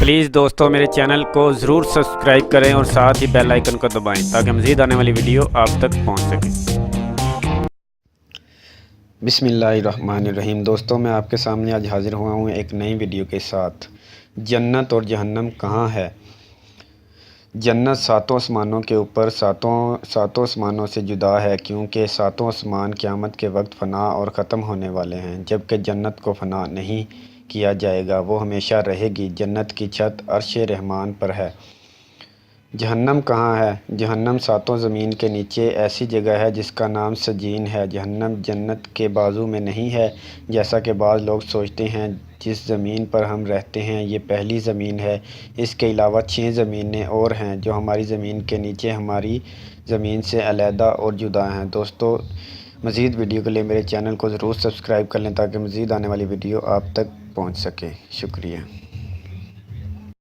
Please دوستو میرے channel کو ضرور سبسکرائب کریں اور ساتھ ہی بیل آئیکن کو دبائیں تاکہ مزید آنے والی ویڈیو آپ تک پہنچ سکے۔ بسم اللہ الرحمن الرحیم۔ دوستو میں آپ کے سامنے آج حاضر ہوا ہوں ایک نئی ویڈیو کے ساتھ۔ جنت اور جہنم کہاں ہے؟ جنت ساتوں آسمانوں کے اوپر ساتوں آسمانوں سے جدا ہے، کیونکہ ساتوں آسمان قیامت کے وقت فنا اور ختم ہونے والے ہیں، جبکہ جنت کو فنا نہیں کیا جائے گا، وہ ہمیشہ رہے گی۔ جنت کی چھت عرش رحمان پر ہے۔ جہنم کہاں ہے؟ جہنم ساتوں زمین کے نیچے ایسی جگہ ہے جس کا نام سجین ہے۔ جہنم جنت کے بازو میں نہیں ہے، جیسا کہ بعض لوگ سوچتے ہیں۔ جس زمین پر ہم رہتے ہیں یہ پہلی زمین ہے۔ اس کے علاوہ 6 زمینیں اور ہیں جو ہماری زمین کے نیچے ہماری زمین سے علیحدہ اور جدا ہیں۔ دوستو مزید ویڈیو کے لیے میرے چینل کو ضرور سبسکرائب کر لیں تاکہ مزید آنے والی ویڈیو آپ تک پہنچ سکے۔ شکریہ۔